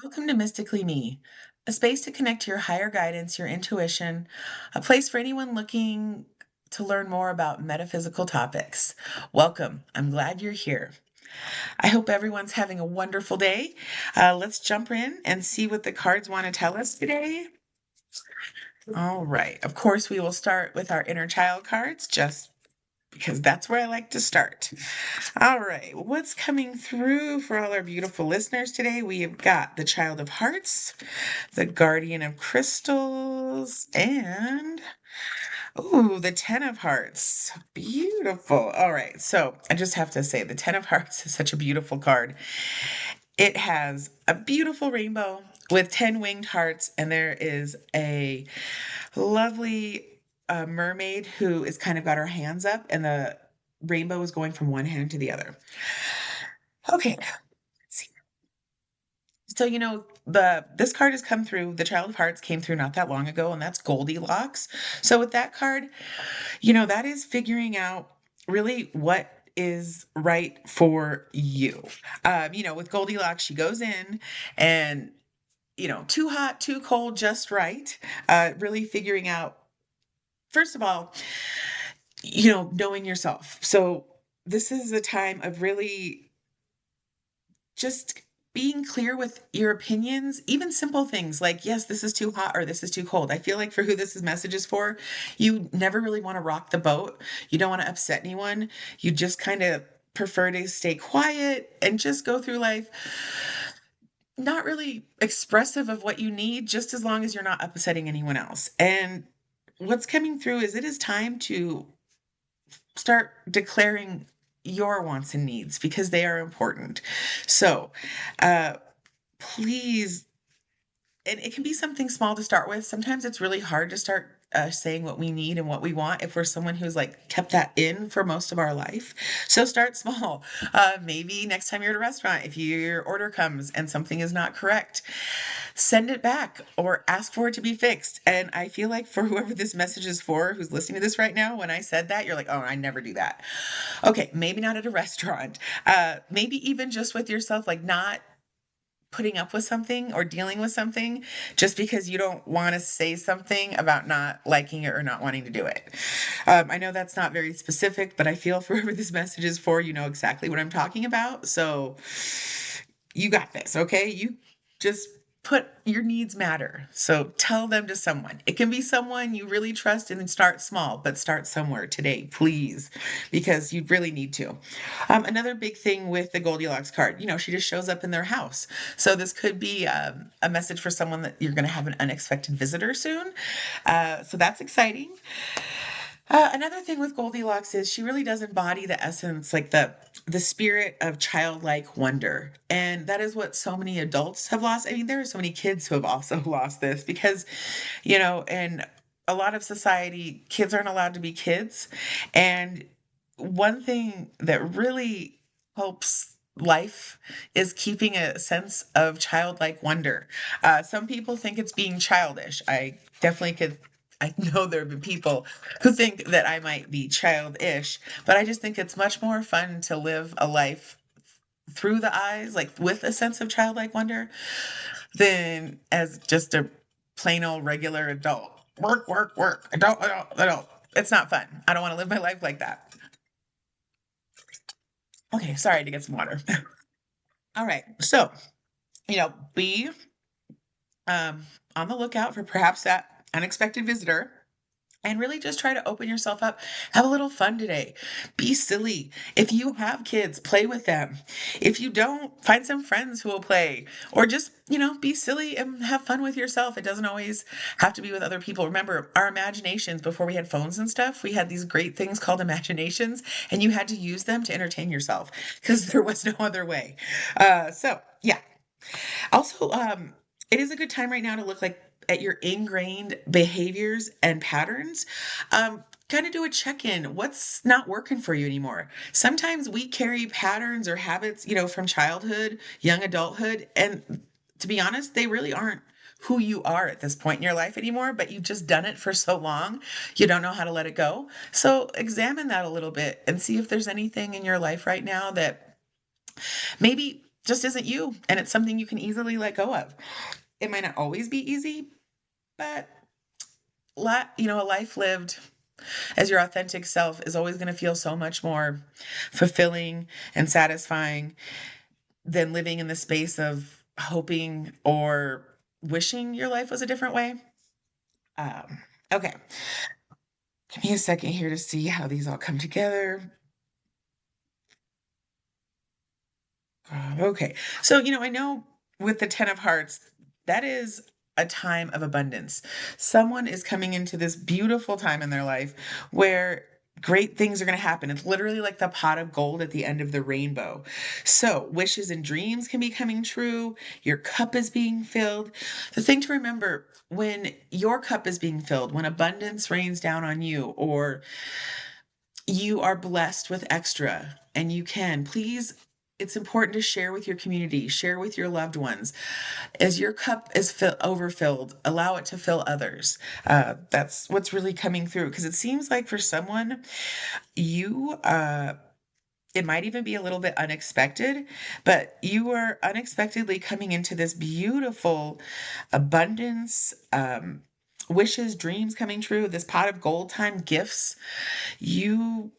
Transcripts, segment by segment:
Welcome to Mystically Me, a space to connect to your higher guidance, your intuition, a place for anyone looking to learn more about metaphysical topics. Welcome. I'm glad you're here. I hope everyone's having a wonderful day. Let's jump in and see what the cards want to tell us today. All right. Of course, we will start with our inner child cards just because that's where I like to start. All right, what's coming through for all our beautiful listeners today? We have got the Child of Hearts, the Guardian of Crystals, and the Ten of Hearts. Beautiful. All right, so I just have to say, the Ten of Hearts is such a beautiful card. It has a beautiful rainbow with 10 winged hearts, and there is a lovely mermaid who is kind of got her hands up, and the rainbow is going from one hand to the other. Okay, let's see. So the this card has come through. The Child of Hearts came through not that long ago, and that's Goldilocks. So with that card, that is figuring out really what is right for you. With Goldilocks, she goes in and too hot, too cold, just right. Really figuring out, first of all, knowing yourself. So this is a time of really just being clear with your opinions, even simple things like, yes, this is too hot or this is too cold. I feel like for who this message is for, you never really want to rock the boat. You don't want to upset anyone. You just kind of prefer to stay quiet and just go through life not really expressive of what you need, just as long as you're not upsetting anyone else. And what's coming through is it is time to start declaring your wants and needs because they are important. So, uh, please, and it can be something small to start with. Sometimes it's really hard to start saying what we need and what we want if we're someone who's like kept that in for most of our life. So start small. Maybe next time you're at a restaurant, if your order comes and something is not correct, send it back or ask for it to be fixed. And I feel like for whoever this message is for, who's listening to this right now, when I said that, you're like, oh, I never do that. Okay, maybe not at a restaurant. Maybe even just with yourself, like not putting up with something or dealing with something just because you don't want to say something about not liking it or not wanting to do it. I know that's not very specific, but I feel for whoever this message is for, you know exactly what I'm talking about. So you got this, okay? You just put your needs matter. So tell them to someone. It can be someone you really trust and then start small, but start somewhere today, please, because you really need to. Another big thing with the Goldilocks card, she just shows up in their house. So this could be a message for someone that you're going to have an unexpected visitor soon. So that's exciting. Another thing with Goldilocks is she really does embody the essence, like the spirit of childlike wonder. And that is what so many adults have lost. I mean, there are so many kids who have also lost this because, in a lot of society, kids aren't allowed to be kids. And one thing that really helps life is keeping a sense of childlike wonder. Some people think it's being childish. I know there have been people who think that I might be childish, but I just think it's much more fun to live a life through the eyes, like with a sense of childlike wonder, than as just a plain old regular adult. Work, work, work. I don't. It's not fun. I don't want to live my life like that. Okay, sorry to get some water. All right. So, be um, on the lookout for perhaps that unexpected visitor and really just try to open yourself up. Have a little fun today. Be silly. If you have kids, play with them. If you don't, find some friends who will play or just, be silly and have fun with yourself. It doesn't always have to be with other people. Remember, our imaginations before we had phones and stuff, we had these great things called imaginations and you had to use them to entertain yourself because there was no other way. So, yeah. Also, it is a good time right now to look like at your ingrained behaviors and patterns. Kind of do a check-in. What's not working for you anymore? Sometimes we carry patterns or habits, from childhood, young adulthood, and to be honest, they really aren't who you are at this point in your life anymore, but you've just done it for so long, you don't know how to let it go. So examine that a little bit and see if there's anything in your life right now that maybe just isn't you, and it's something you can easily let go of. It might not always be easy, but a life lived as your authentic self is always going to feel so much more fulfilling and satisfying than living in the space of hoping or wishing your life was a different way. Okay, give me a second here to see how these all come together. Okay. So, I know with the 10 of hearts, that is a time of abundance. Someone is coming into this beautiful time in their life where great things are going to happen. It's literally like the pot of gold at the end of the rainbow. So, wishes and dreams can be coming true. Your cup is being filled. The thing to remember when your cup is being filled, when abundance rains down on you, or you are blessed with extra and you can, please, it's important to share with your community, share with your loved ones. As your cup is overfilled, allow it to fill others. That's what's really coming through, because it seems like for someone, you it might even be a little bit unexpected, but you are unexpectedly coming into this beautiful abundance, wishes, dreams coming true, this pot of gold time, gifts. You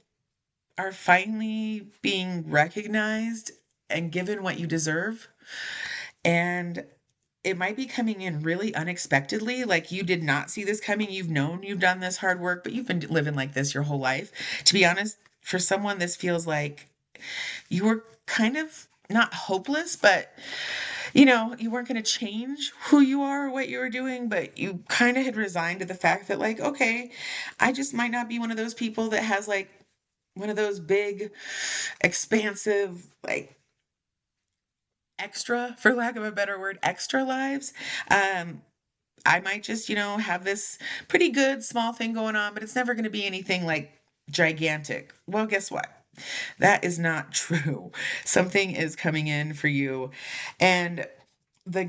are finally being recognized and given what you deserve. And it might be coming in really unexpectedly. Like you did not see this coming. You've known you've done this hard work, but you've been living like this your whole life. To be honest, for someone, this feels like you were kind of not hopeless, but you weren't going to change who you are or what you were doing, but you kind of had resigned to the fact that, like, okay, I just might not be one of those people that has like one of those big, expansive, like extra, for lack of a better word, extra lives. Um, I might just, have this pretty good small thing going on, but it's never going to be anything like gigantic. Well, guess what? That is not true. Something is coming in for you, and the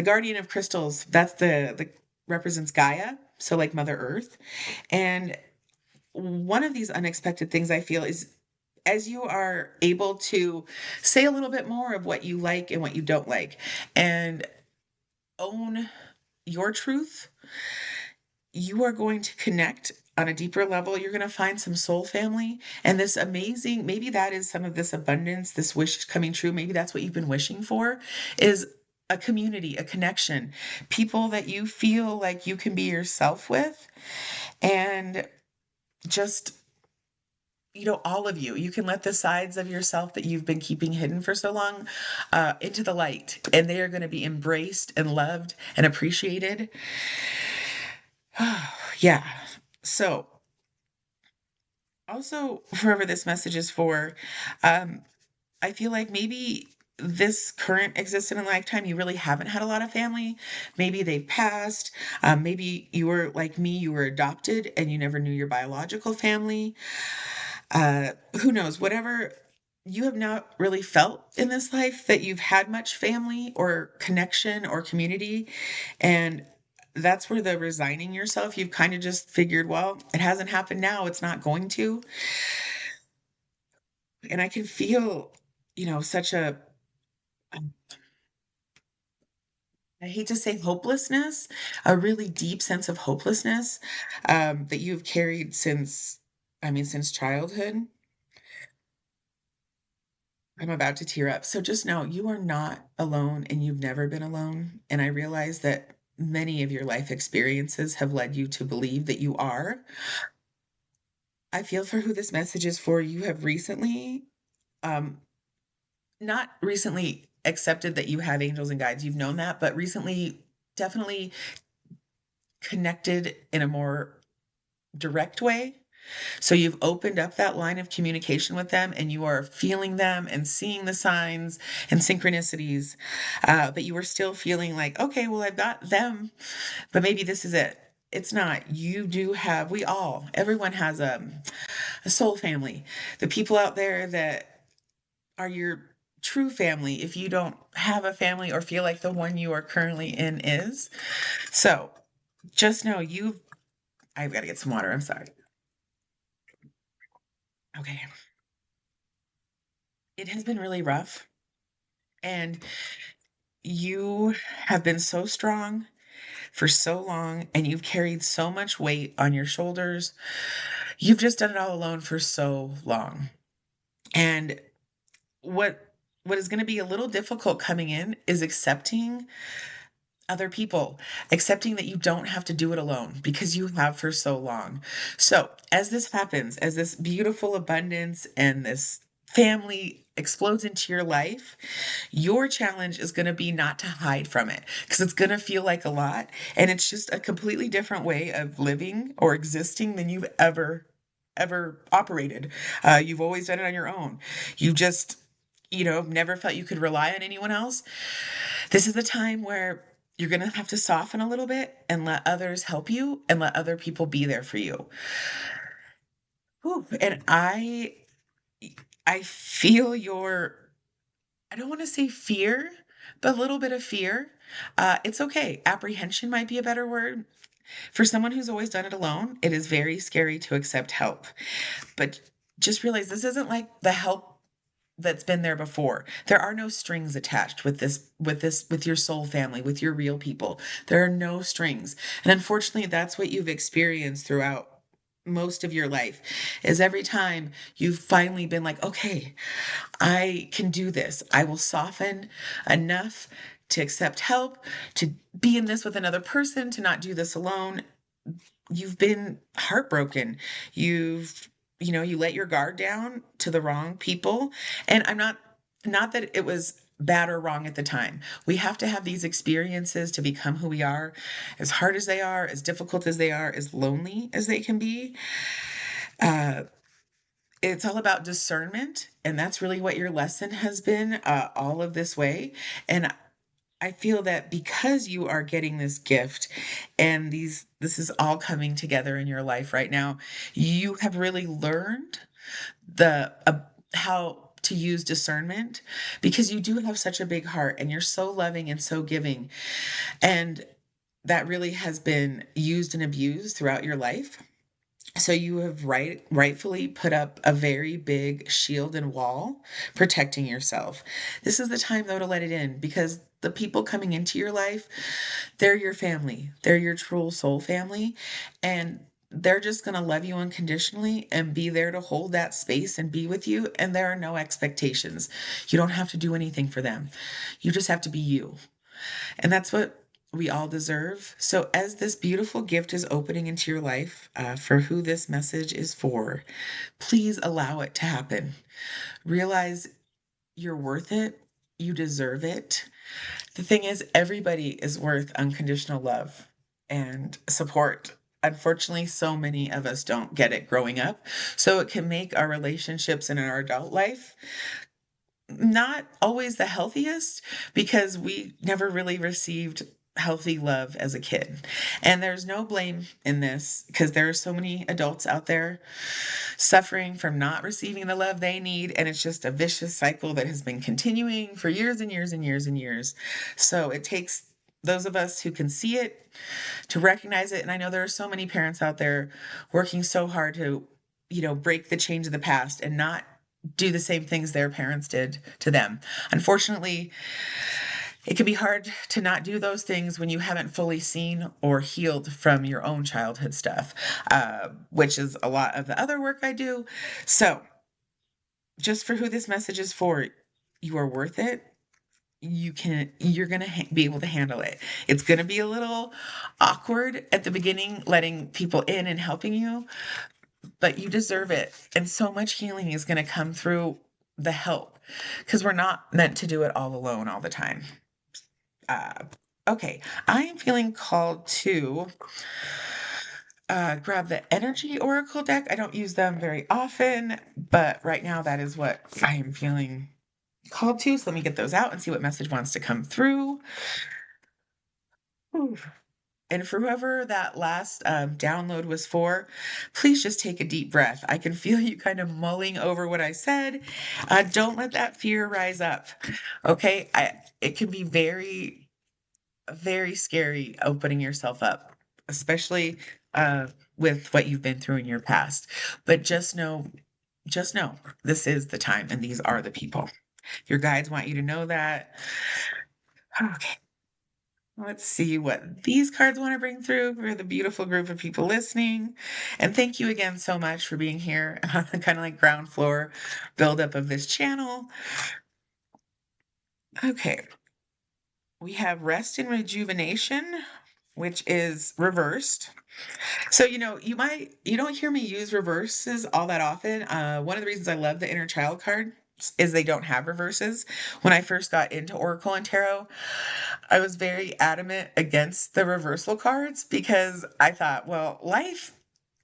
guardian of crystals. That's the represents Gaia, so like Mother Earth, and one of these unexpected things I feel is as you are able to say a little bit more of what you like and what you don't like and own your truth, you are going to connect on a deeper level. You're going to find some soul family and this amazing, maybe that is some of this abundance, this wish coming true. Maybe that's what you've been wishing for is a community, a connection, people that you feel like you can be yourself with and just all of you can let the sides of yourself that you've been keeping hidden for so long into the light, and they are going to be embraced and loved and appreciated. Yeah. So also, whoever this message is for, um, I feel like maybe this current existent in lifetime, you really haven't had a lot of family. Maybe they've passed. Maybe you were like me, you were adopted and you never knew your biological family. Who knows, whatever you have not really felt in this life that you've had much family or connection or community. And that's where the resigning yourself, you've kind of just figured, well, it hasn't happened now, it's not going to. And I can feel, such a, I hate to say hopelessness, a really deep sense of hopelessness that you've carried since childhood. I'm about to tear up. So just know you are not alone and you've never been alone. And I realize that many of your life experiences have led you to believe that you are. I feel for who this message is for. You have recently, um, not recently accepted that you have angels and guides. You've known that, but recently definitely connected in a more direct way. So you've opened up that line of communication with them and you are feeling them and seeing the signs and synchronicities. But you are still feeling like, okay, well, I've got them, but maybe this is it. It's not. You do have, everyone has a soul family. The people out there that are your true family, if you don't have a family or feel like the one you are currently in is. So just know I've got to get some water. I'm sorry. Okay. It has been really rough. And you have been so strong for so long, and you've carried so much weight on your shoulders. You've just done it all alone for so long. And what is going to be a little difficult coming in is accepting other people, accepting that you don't have to do it alone because you have for so long. So, as this happens, as this beautiful abundance and this family explodes into your life, your challenge is going to be not to hide from it because it's going to feel like a lot. And it's just a completely different way of living or existing than you've ever operated. You've always done it on your own. You just, never felt you could rely on anyone else. This is the time where you're going to have to soften a little bit and let others help you and let other people be there for you. Whew. And I feel your, I don't want to say fear, but a little bit of fear. It's okay. Apprehension might be a better word. For someone who's always done it alone, it is very scary to accept help. But just realize this isn't like the help that's been there before. There are no strings attached with your soul family, with your real people. There are no strings. And unfortunately, that's what you've experienced throughout most of your life is every time you've finally been like, okay, I can do this. I will soften enough to accept help, to be in this with another person, to not do this alone. You've been heartbroken. You let your guard down to the wrong people. And I'm not that it was bad or wrong at the time. We have to have these experiences to become who we are, as hard as they are, as difficult as they are, as lonely as they can be. Uh, it's all about discernment, and that's really what your lesson has been all of this way. And I feel that because you are getting this gift and this is all coming together in your life right now, you have really learned the how to use discernment because you do have such a big heart and you're so loving and so giving, and that really has been used and abused throughout your life. So you have rightfully put up a very big shield and wall protecting yourself. This is the time though to let it in because the people coming into your life, they're your family. They're your true soul family, and they're just going to love you unconditionally and be there to hold that space and be with you, and there are no expectations. You don't have to do anything for them. You just have to be you. And that's what we all deserve. So, as this beautiful gift is opening into your life for who this message is for, please allow it to happen. Realize you're worth it, you deserve it. The thing is, everybody is worth unconditional love and support. Unfortunately, so many of us don't get it growing up. So, it can make our relationships in our adult life not always the healthiest because we never really received healthy love as a kid. And there's no blame in this because there are so many adults out there suffering from not receiving the love they need. And it's just a vicious cycle that has been continuing for years and years and years and years. So it takes those of us who can see it to recognize it. And I know there are so many parents out there working so hard to, break the chains of the past and not do the same things their parents did to them. Unfortunately, it can be hard to not do those things when you haven't fully seen or healed from your own childhood stuff, which is a lot of the other work I do. So, just for who this message is for, you are worth it. You're going to be able to handle it. It's going to be a little awkward at the beginning, letting people in and helping you, but you deserve it. And so much healing is going to come through the help because we're not meant to do it all alone all the time. Uh, okay, I am feeling called to grab the Energy Oracle deck. I don't use them very often, but right now that is what I am feeling called to. So let me get those out and see what message wants to come through. Whew. And for whoever that last download was for, please just take a deep breath. I can feel you kind of mulling over what I said. Don't let that fear rise up. Okay. It can be very, very scary opening yourself up, especially with what you've been through in your past. But just know, this is the time and these are the people. Your guides want you to know that. Okay. Let's see what these cards want to bring through for the beautiful group of people listening. And thank you again so much for being here, kind of like ground floor buildup of this channel. Okay. We have rest and rejuvenation, which is reversed. So, you don't hear me use reverses all that often. One of the reasons I love the inner child card is they don't have reverses. When I first got into Oracle and Tarot, I was very adamant against the reversal cards because I thought, well, life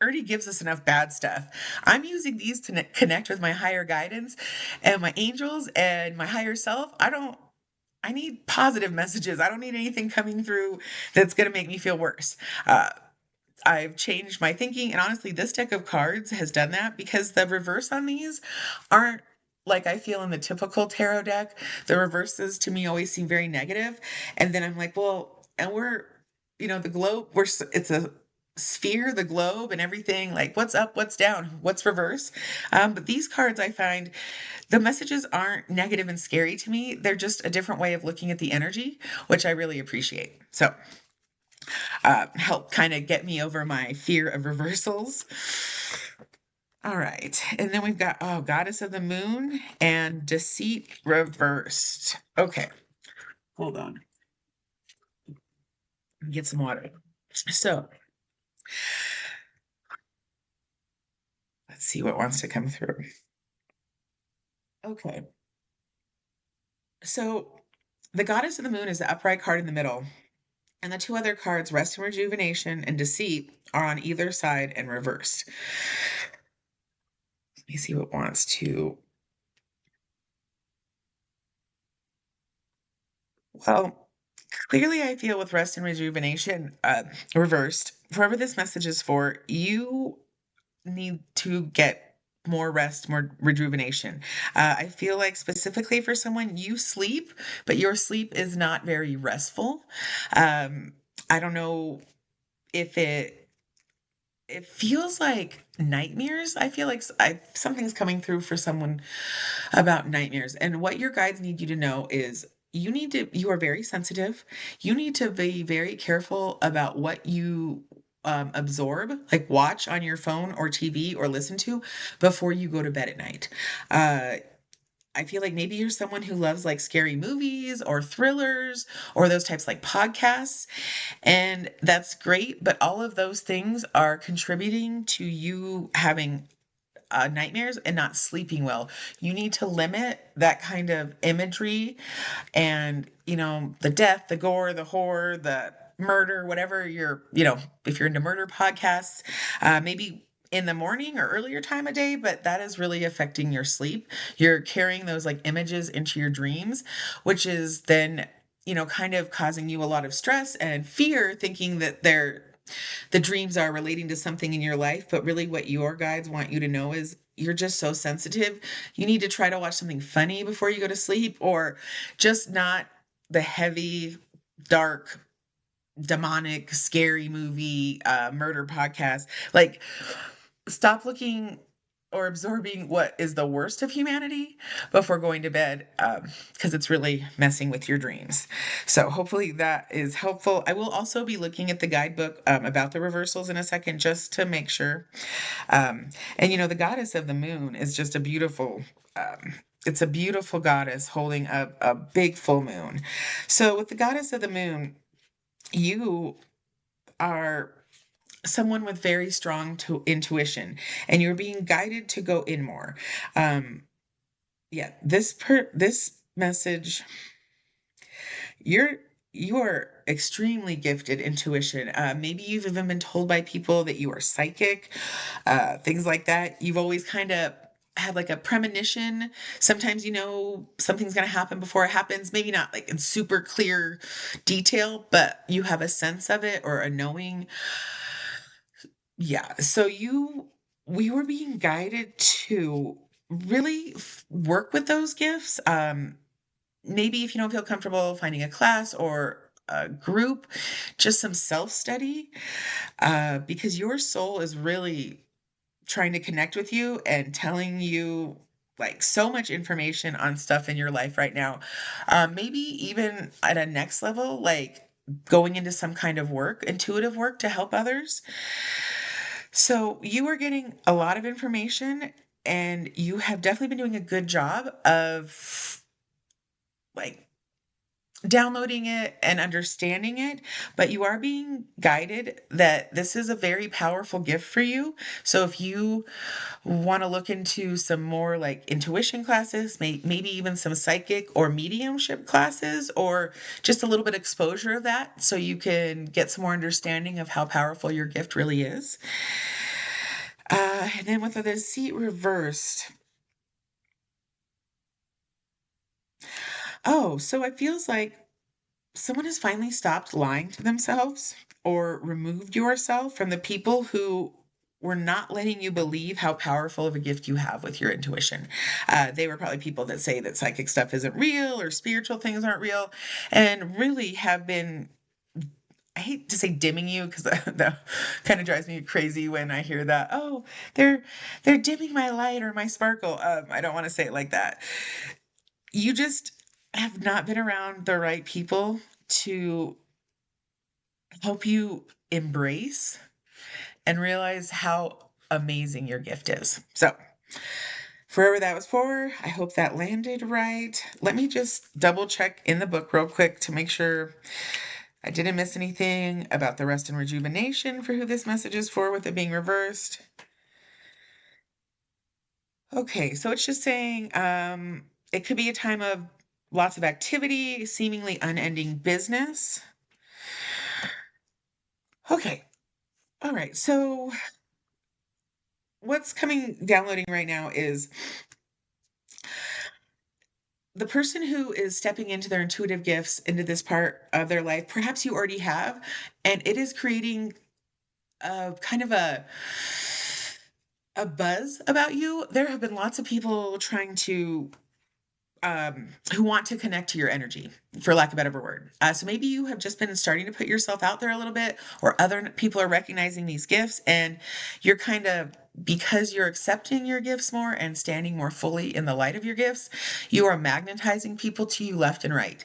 already gives us enough bad stuff. I'm using these to connect with my higher guidance and my angels and my higher self. I need positive messages. I don't need anything coming through that's going to make me feel worse. Uh, I've changed my thinking, and honestly, this deck of cards has done that because the reverse on these aren't like I feel in the typical tarot deck. The reverses to me always seem very negative, and then I'm like, well, and the globe. It's a sphere, the globe, and everything. Like, what's up, what's down, what's reverse? But these cards, I find the messages aren't negative and scary to me. They're just a different way of looking at the energy, which I really appreciate. So help kind of get me over my fear of reversals. All right. And then we've got, Goddess of the Moon and Deceit reversed. Okay. Hold on. Get some water. So let's see what wants to come through. Okay. So the Goddess of the Moon is the upright card in the middle. And the two other cards, Rest and Rejuvenation and Deceit, are on either side and reversed. Let me see what wants to. Well, clearly I feel with Rest and Rejuvenation reversed, whoever this message is for, you need to get more rest, more rejuvenation. I feel like specifically for someone, you sleep, but your sleep is not very restful. I don't know if it feels like nightmares. I feel like something's coming through for someone about nightmares. And what your guides need you to know is you are very sensitive. You need to be very careful about what you absorb, like watch on your phone or TV or listen to before you go to bed at night. Uh, I feel like maybe you're someone who loves like scary movies or thrillers or those types like podcasts. And that's great. But all of those things are contributing to you having nightmares and not sleeping well. You need to limit that kind of imagery and, the death, the gore, the horror, the murder, whatever if you're into murder podcasts, maybe in the morning or earlier time of day, but that is really affecting your sleep. You're carrying those like images into your dreams, which is then, kind of causing you a lot of stress and fear, thinking that the dreams are relating to something in your life, but really what your guides want you to know is you're just so sensitive. You need to try to watch something funny before you go to sleep, or just not the heavy, dark, demonic, scary movie, murder podcast. Like, stop looking or absorbing what is the worst of humanity before going to bed, because it's really messing with your dreams. So hopefully that is helpful. I will also be looking at the guidebook about the reversals in a second, just to make sure. And the Goddess of the Moon is just a beautiful. It's a beautiful goddess holding a big full moon. So with the Goddess of the Moon, you are someone with very strong intuition, and you're being guided to go in more. Yeah, this message, you're you are extremely gifted intuition. Maybe you've even been told by people that you are psychic, things like that. You've always kind of had like a premonition. Sometimes something's going to happen before it happens. Maybe not like in super clear detail, but you have a sense of it or a knowing. Yeah. So we were being guided to really work with those gifts. Maybe if you don't feel comfortable finding a class or a group, just some self study, because your soul is really trying to connect with you and telling you. like so much information on stuff in your life right now. Maybe even at a next level, like going into some kind of work, intuitive work to help others. So you are getting a lot of information and you have definitely been doing a good job of like downloading it and understanding it, but you are being guided that this is a very powerful gift for you. So if you want to look into some more like intuition classes, maybe even some psychic or mediumship classes, or just a little bit of exposure of that so you can get some more understanding of how powerful your gift really is. And then with the seat reversed. Oh, so it feels like someone has finally stopped lying to themselves or removed yourself from the people who were not letting you believe how powerful of a gift you have with your intuition. They were probably people that say that psychic stuff isn't real or spiritual things aren't real, and really have been. I hate to say dimming you because that kind of drives me crazy when I hear that. Oh, they're they're dimming my light or my sparkle. I don't want to say it like that. You just have not been around the right people to help you embrace and realize how amazing your gift is. So, whoever that was for, I hope that landed right. Let me just double check in the book real quick to make sure I didn't miss anything about the rest and rejuvenation for who this message is for with it being reversed. Okay, so it's just saying it could be a time of lots of activity, seemingly unending business. Okay, all right, so what's coming downloading right now is the person who is stepping into their intuitive gifts into this part of their life, perhaps you already have, and it is creating a kind of a buzz about you. There have been lots of people trying to who want to connect to your energy, for lack of a better word. So maybe you have just been starting to put yourself out there a little bit, or other people are recognizing these gifts, and you're kind of, because you're accepting your gifts more and standing more fully in the light of your gifts, you are magnetizing people to you left and right.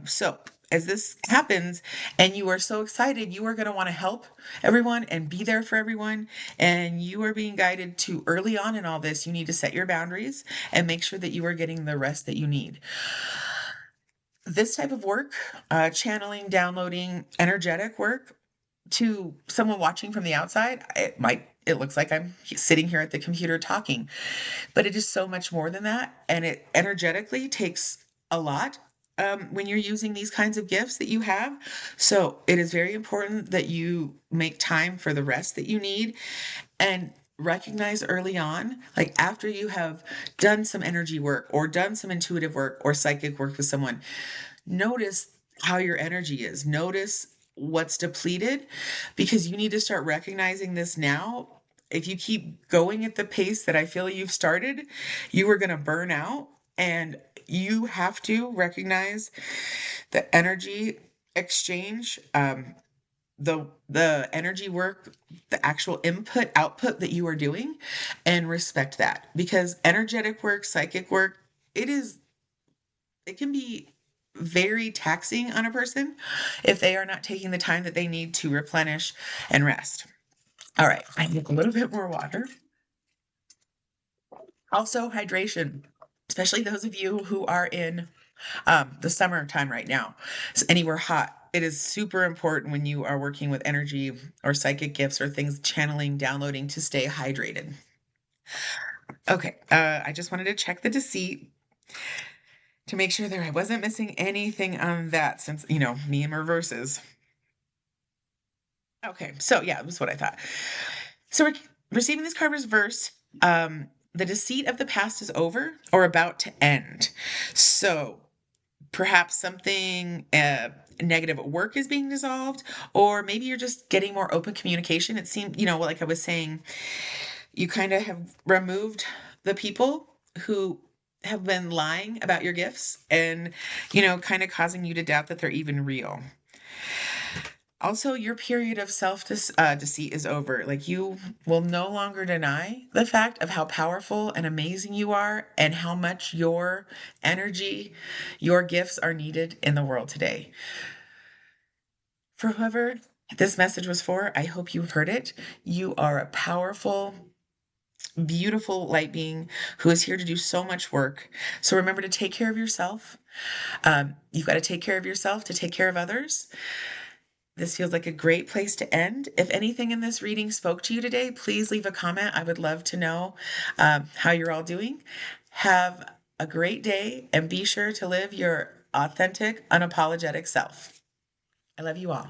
So as this happens and you are so excited, you are going to want to help everyone and be there for everyone. And you are being guided to early on in all this, you need to set your boundaries and make sure that you are getting the rest that you need. This type of work, channeling, downloading, energetic work, to someone watching from the outside, it looks like I'm sitting here at the computer talking, but it is so much more than that, and it energetically takes a lot when you're using these kinds of gifts that you have. So it is very important that you make time for the rest that you need, and recognize early on, like after you have done some energy work or done some intuitive work or psychic work with someone, notice how your energy is. Notice what's depleted, because you need to start recognizing this now. If you keep going at the pace that I feel you've started, you are going to burn out, and you have to recognize the energy exchange, the energy work, the actual input output that you are doing, and respect that, because energetic work, psychic work, it can be very taxing on a person if they are not taking the time that they need to replenish and rest. All right, I need a little bit more water. Also, hydration, especially those of you who are in the summertime right now, anywhere hot. It is super important when you are working with energy or psychic gifts or things, channeling, downloading, to stay hydrated. Okay, I just wanted to check the deceit to make sure that I wasn't missing anything on that, since, me and reverses. Okay, so yeah, that was what I thought. So we're receiving this card reverse. The deceit of the past is over or about to end. So perhaps something negative at work is being dissolved, or maybe you're just getting more open communication. It seemed, like I was saying, you kind of have removed the people who have been lying about your gifts and, kind of causing you to doubt that they're even real. Also, your period of self deceit is over. Like, you will no longer deny the fact of how powerful and amazing you are and how much your energy, your gifts are needed in the world today. For whoever this message was for, I hope you heard it. You are a powerful, beautiful light being who is here to do so much work. So remember to take care of yourself. You've got to take care of yourself to take care of others. This feels like a great place to end. If anything in this reading spoke to you today, please leave a comment. I would love to know how you're all doing. Have a great day and be sure to live your authentic, unapologetic self. I love you all.